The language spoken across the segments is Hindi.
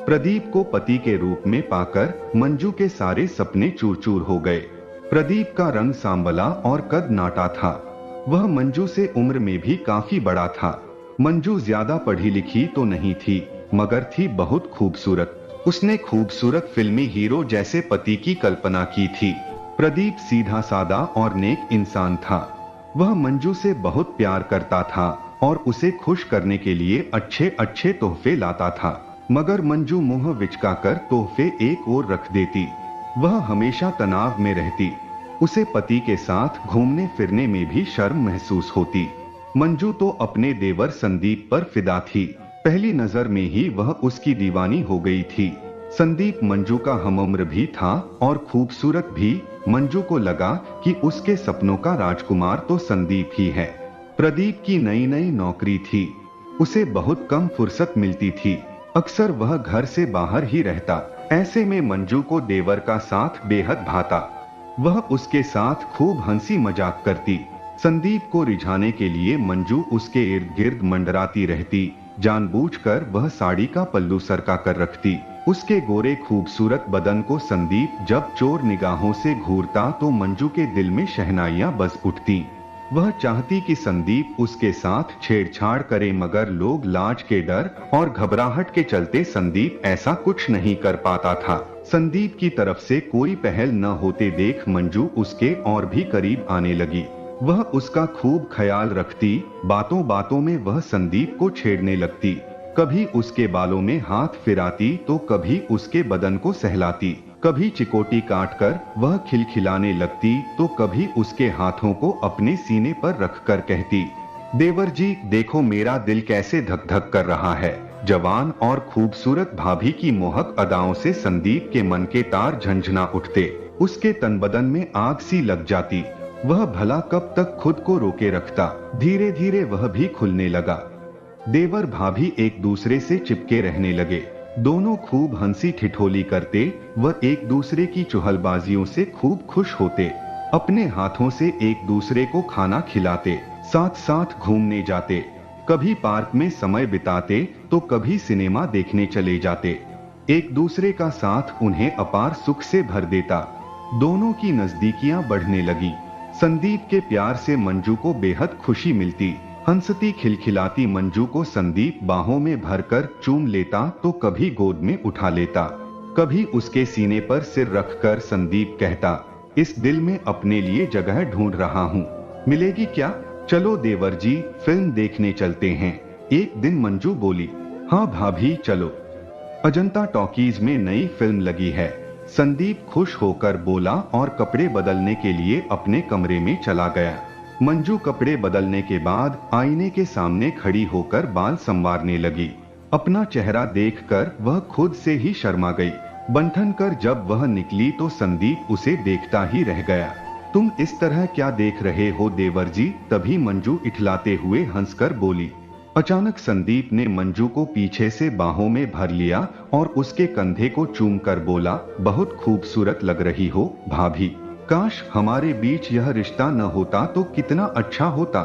प्रदीप को पति के रूप में पाकर मंजू के सारे सपने चूर चूर हो गए। प्रदीप का रंग सांवला और कद नाटा था। वह मंजू से उम्र में भी काफी बड़ा था। मंजू ज्यादा पढ़ी लिखी तो नहीं थी, मगर थी बहुत खूबसूरत। उसने खूबसूरत फिल्मी हीरो जैसे पति की कल्पना की थी। प्रदीप सीधा सादा और नेक इंसान था। वह मंजू से बहुत प्यार करता था और उसे खुश करने के लिए अच्छे अच्छे तोहफे लाता था, मगर मंजू मुंह विचकाकर तोहफे एक ओर रख देती। वह हमेशा तनाव में रहती। उसे पति के साथ घूमने फिरने में भी शर्म महसूस होती। मंजू तो अपने देवर संदीप पर फिदा थी। पहली नजर में ही वह उसकी दीवानी हो गई थी। संदीप मंजू का हमउम्र भी था और खूबसूरत भी। मंजू को लगा कि उसके सपनों का राजकुमार तो संदीप ही है। प्रदीप की नई नई नौकरी थी। उसे बहुत कम फुर्सत मिलती थी। अक्सर वह घर से बाहर ही रहता। ऐसे में मंजू को देवर का साथ बेहद भाता। वह उसके साथ खूब हंसी मजाक करती। संदीप को रिझाने के लिए मंजू उसके इर्द गिर्द मंडराती रहती। जानबूझकर वह साड़ी का पल्लू सरका कर रखती। उसके गोरे खूबसूरत बदन को संदीप जब चोर निगाहों से घूरता तो मंजू के दिल में शहनाइयां बज उठती। वह चाहती कि संदीप उसके साथ छेड़छाड़ करे, मगर लोग लाज के डर और घबराहट के चलते संदीप ऐसा कुछ नहीं कर पाता था। संदीप की तरफ से कोई पहल न होते देख मंजू उसके और भी करीब आने लगी। वह उसका खूब ख्याल रखती। बातों बातों में वह संदीप को छेड़ने लगती। कभी उसके बालों में हाथ फिराती तो कभी उसके बदन को सहलाती। कभी चिकोटी काटकर वह खिलखिलाने लगती तो कभी उसके हाथों को अपने सीने पर रखकर कहती, देवर जी देखो मेरा दिल कैसे धक धक कर रहा है। जवान और खूबसूरत भाभी की मोहक अदाओं से संदीप के मन के तार झंझना उठते। उसके तन बदन में आग सी लग जाती। वह भला कब तक खुद को रोके रखता। धीरे धीरे वह भी खुलने लगा। देवर भाभी एक दूसरे से चिपके रहने लगे। दोनों खूब हंसी ठिठोली करते। वह एक दूसरे की चुहलबाजियों से खूब खुश होते। अपने हाथों से एक दूसरे को खाना खिलाते। साथ साथ घूमने जाते। कभी पार्क में समय बिताते तो कभी सिनेमा देखने चले जाते। एक दूसरे का साथ उन्हें अपार सुख से भर देता। दोनों की नजदीकियां बढ़ने लगी। संदीप के प्यार से मंजू को बेहद खुशी मिलती। हंसती खिलखिलाती मंजू को संदीप बाहों में भरकर चूम लेता तो कभी गोद में उठा लेता। कभी उसके सीने पर सिर रखकर संदीप कहता, इस दिल में अपने लिए जगह ढूंढ रहा हूँ, मिलेगी क्या? चलो देवर जी फिल्म देखने चलते हैं। एक दिन मंजू बोली, हाँ भाभी चलो। अजंता टॉकीज में नई फिल्म लगी है। संदीप खुश होकर बोला और कपड़े बदलने के लिए अपने कमरे में चला गया। मंजू कपड़े बदलने के बाद आईने के सामने खड़ी होकर बाल संवारने लगी। अपना चेहरा देखकर वह खुद से ही शर्मा गई। बंठन कर जब वह निकली तो संदीप उसे देखता ही रह गया। तुम इस तरह क्या देख रहे हो देवर जी? तभी मंजू इठलाते हुए हंसकर बोली। अचानक संदीप ने मंजू को पीछे से बाहों में भर लिया और उसके कंधे को चूम कर बोला, बहुत खूबसूरत लग रही हो भाभी। काश हमारे बीच यह रिश्ता न होता तो कितना अच्छा होता।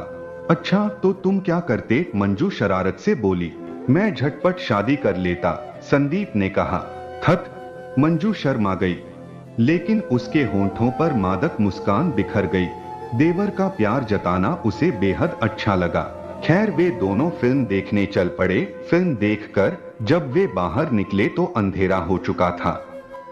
अच्छा तो तुम क्या करते? मंजू शरारत से बोली। मैं झटपट शादी कर लेता, संदीप ने कहा। थक मंजू शर्मा गई, लेकिन उसके होंठों पर मादक मुस्कान बिखर गई। देवर का प्यार जताना उसे बेहद अच्छा लगा। खैर वे दोनों फिल्म देखने चल पड़े। फिल्म देखकर जब वे बाहर निकले तो अंधेरा हो चुका था।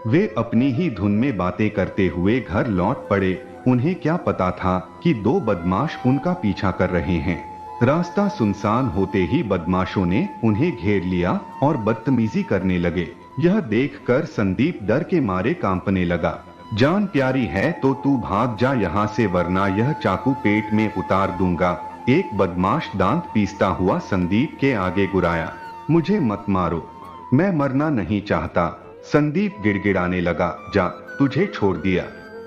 वे अपनी ही धुन में बातें करते हुए घर लौट पड़े। उन्हें क्या पता था कि दो बदमाश उनका पीछा कर रहे हैं। रास्ता सुनसान होते ही बदमाशों ने उन्हें घेर लिया और बदतमीजी करने लगे। यह देखकर संदीप डर के मारे कांपने लगा। जान प्यारी है तो तू भाग जा यहाँ से, वरना यह चाकू पेट में उतार दूंगा। एक बदमाश दांत पीसता हुआ संदीप के आगे गुराया। मुझे मत मारो, मैं मरना नहीं चाहता। संदीप गिड़गिड़ाने लगा। जा, तुझे छोड़ दिया,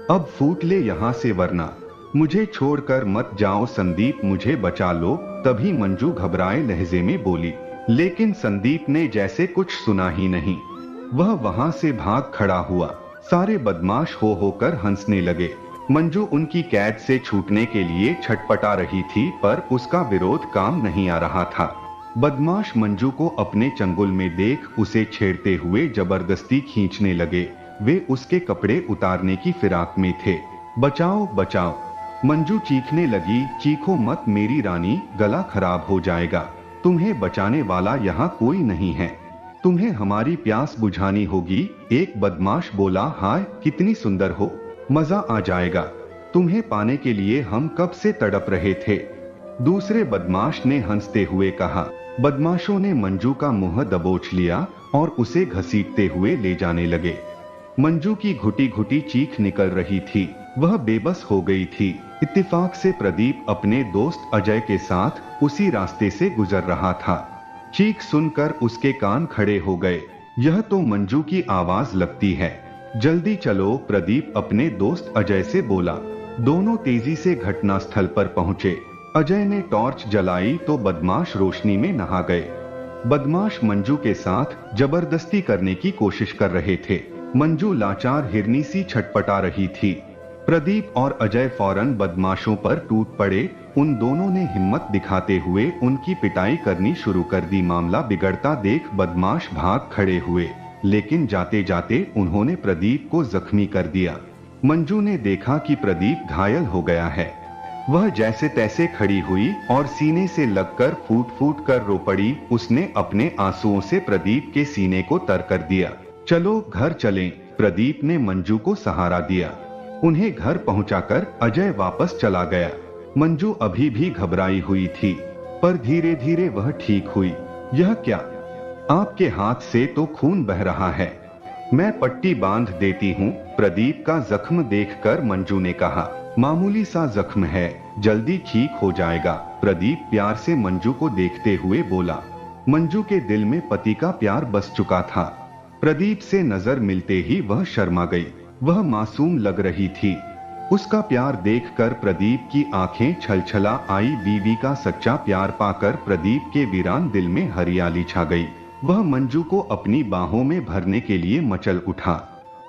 अब फूट ले यहाँ से, वरना मुझे छोड़कर मत जाओ संदीप, मुझे बचा लो। तभी मंजू घबराए लहजे में बोली, लेकिन संदीप ने जैसे कुछ सुना ही नहीं। वह वहां से भाग खड़ा हुआ। सारे बदमाश हो होकर हंसने लगे। मंजू उनकी कैद से छूटने के लिए छटपटा रही थी, पर उसका विरोध काम नहीं आ रहा था। बदमाश मंजू को अपने चंगुल में देख उसे छेड़ते हुए जबरदस्ती खींचने लगे। वे उसके कपड़े उतारने की फिराक में थे। बचाओ बचाओ, मंजू चीखने लगी। चीखो मत मेरी रानी, गला खराब हो जाएगा। तुम्हें बचाने वाला यहाँ कोई नहीं है, तुम्हें हमारी प्यास बुझानी होगी। एक बदमाश बोला, हाय कितनी सुंदर हो, मजा आ जाएगा। तुम्हें पाने के लिए हम कब से तड़प रहे थे। दूसरे बदमाश ने हंसते हुए कहा। बदमाशों ने मंजू का मुंह दबोच लिया और उसे घसीटते हुए ले जाने लगे। मंजू की घुटी घुटी चीख निकल रही थी, वह बेबस हो गई थी। इत्तेफाक से प्रदीप अपने दोस्त अजय के साथ उसी रास्ते से गुजर रहा था। चीख सुनकर उसके कान खड़े हो गए। यह तो मंजू की आवाज लगती है, जल्दी चलो, प्रदीप अपने दोस्त अजय से बोला। दोनों तेजी से घटनास्थल पर पहुंचे। अजय ने टॉर्च जलाई तो बदमाश रोशनी में नहा गए। बदमाश मंजू के साथ जबरदस्ती करने की कोशिश कर रहे थे। मंजू लाचार हिरनी सी छटपटा रही थी। प्रदीप और अजय फौरन बदमाशों पर टूट पड़े। उन दोनों ने हिम्मत दिखाते हुए उनकी पिटाई करनी शुरू कर दी। मामला बिगड़ता देख बदमाश भाग खड़े हुए, लेकिन जाते जाते उन्होंने प्रदीप को जख्मी कर दिया। मंजू ने देखा कि प्रदीप घायल हो गया है। वह जैसे तैसे खड़ी हुई और सीने से लगकर फूट फूट कर रो पड़ी। उसने अपने आंसुओं से प्रदीप के सीने को तर कर दिया। चलो घर चलें, प्रदीप ने मंजू को सहारा दिया। उन्हें घर पहुंचाकर अजय वापस चला गया। मंजू अभी भी घबराई हुई थी, पर धीरे धीरे वह ठीक हुई। यह क्या, आपके हाथ से तो खून बह रहा है, मैं पट्टी बांध देती हूँ, प्रदीप का जख्म देखकर मंजू ने कहा। मामूली सा जख्म है, जल्दी ठीक हो जाएगा, प्रदीप प्यार से मंजू को देखते हुए बोला। मंजू के दिल में पति का प्यार बस चुका था। प्रदीप से नजर मिलते ही वह शर्मा गई। वह मासूम लग रही थी। उसका प्यार देखकर प्रदीप की आंखें छलछला आई। बीवी का सच्चा प्यार पाकर प्रदीप के वीरान दिल में हरियाली छा गई। वह मंजू को अपनी बाहों में भरने के लिए मचल उठा।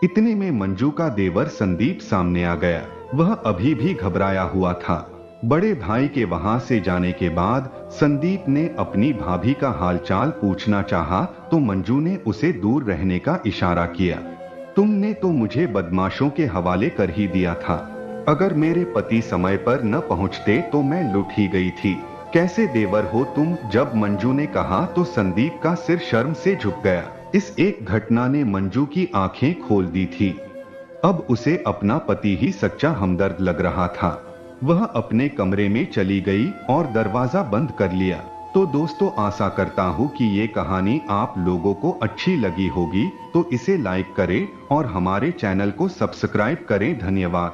इतने में मंजू का देवर संदीप सामने आ गया। वह अभी भी घबराया हुआ था। बड़े भाई के वहां से जाने के बाद संदीप ने अपनी भाभी का हालचाल पूछना चाहा तो मंजू ने उसे दूर रहने का इशारा किया। तुमने तो मुझे बदमाशों के हवाले कर ही दिया था। अगर मेरे पति समय पर न पहुंचते तो मैं लुट ही गई थी। कैसे देवर हो तुम। जब मंजू ने कहा तो संदीप का सिर शर्म से झुक गया। इस एक घटना ने मंजू की आंखें खोल दी थी। अब उसे अपना पति ही सच्चा हमदर्द लग रहा था। वह अपने कमरे में चली गई और दरवाजा बंद कर लिया। तो दोस्तों, आशा करता हूँ कि ये कहानी आप लोगों को अच्छी लगी होगी, तो इसे लाइक करें और हमारे चैनल को सब्सक्राइब करें। धन्यवाद।